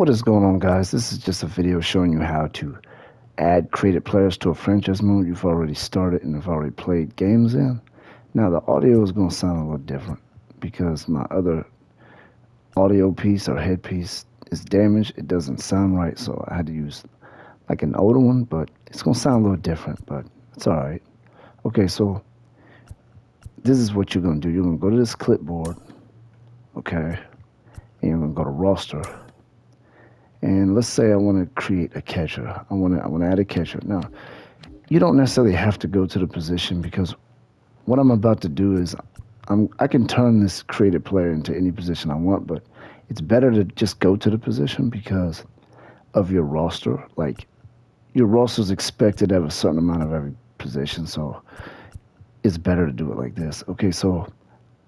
What is going on, guys? This is just a video showing you how to add created players to a franchise mode you've already started and have already played games in. Now, the audio is going to sound a little different because my other audio piece or headpiece is damaged. It doesn't sound right, so I had to use like an older one, but it's going to sound a little different, but it's all right. Okay, so this is what you're going to do. You're going to go to this clipboard, okay, and you're going to go to roster. And let's say I want to create a catcher. I want to add a catcher. Now, you don't necessarily have to go to the position because what I'm about to do is I can turn this created player into any position I want, but it's better to just go to the position because of your roster. Like, your roster is expected to have a certain amount of every position, so it's better to do it like this. Okay, so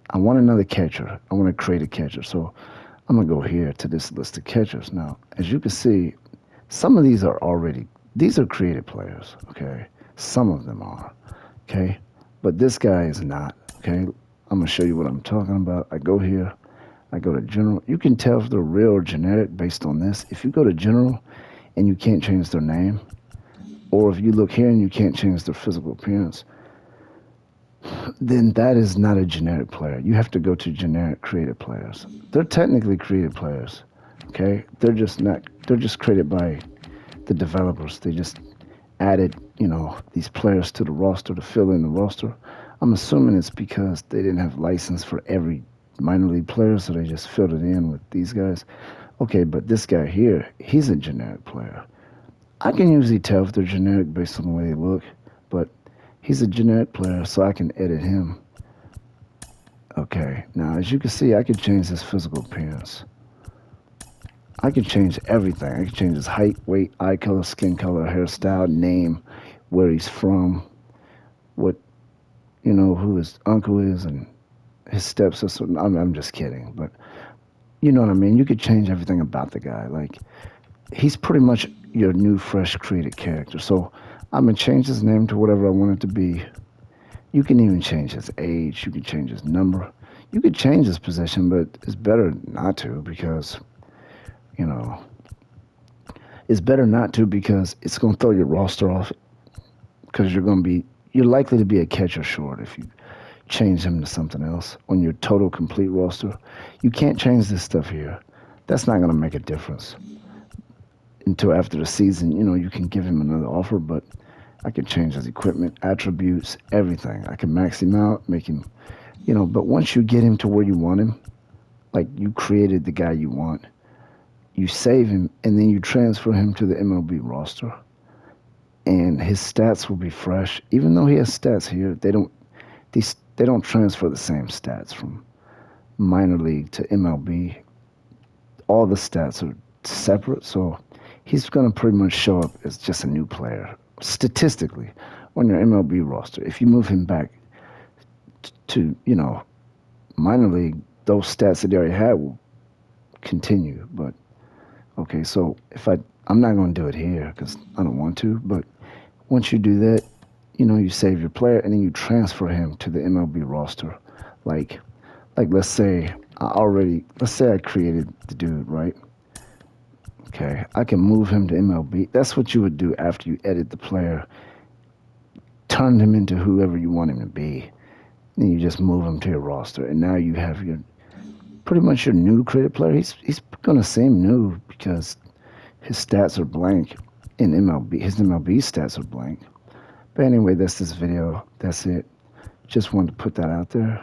I want another catcher. I want to create a catcher. So I'm going to go here to this list of catchers. Now, as you can see, some of these are created players, okay? Some of them are, okay? But this guy is not, okay? I'm going to show you what I'm talking about. I go here. I go to general. You can tell if they're real or generic based on this. If you go to general and you can't change their name, or if you look here and you can't change their physical appearance, then that is not a generic player. You have to go to generic created players. They're technically created players, okay? They're just created by the developers. They just added, these players to the roster to fill in the roster. I'm assuming it's because they didn't have license for every minor league player, so they just filled it in with these guys. Okay, but this guy here, he's a generic player. I can usually tell if they're generic based on the way they look, but he's a generic player, so I can edit him. Okay, now as you can see, I can change his physical appearance. I can change everything. I can change his height, weight, eye color, skin color, hairstyle, name, where he's from, what, who his uncle is, and his stepsister. I'm just kidding, but you know what I mean? You could change everything about the guy. Like, he's pretty much your new, fresh, created character. So I'm going to change his name to whatever I want it to be. You can even change his age. You can change his number. You could change his position, but it's better not to because, it's better not to because it's going to throw your roster off because you're likely to be a catcher short if you change him to something else on your total complete roster. You can't change this stuff here. That's not going to make a difference until after the season. You can give him another offer, but I can change his equipment, attributes, everything. I can max him out, make him, but once you get him to where you want him, like you created the guy you want, you save him, and then you transfer him to the MLB roster, and his stats will be fresh. Even though he has stats here, they don't transfer the same stats from minor league to MLB. All the stats are separate, so he's going to pretty much show up as just a new player, statistically, on your MLB roster. If you move him back to, minor league, those stats that he already had will continue. But, okay, so I'm not going to do it here because I don't want to, but once you do that, you save your player and then you transfer him to the MLB roster. Like let's say I created the dude, right? Okay, I can move him to MLB. That's what you would do after you edit the player, turn him into whoever you want him to be. Then you just move him to your roster, and now you have pretty much your new created player. He's gonna seem new because his stats are blank in MLB. His MLB stats are blank. But anyway, that's this video. That's it. Just wanted to put that out there.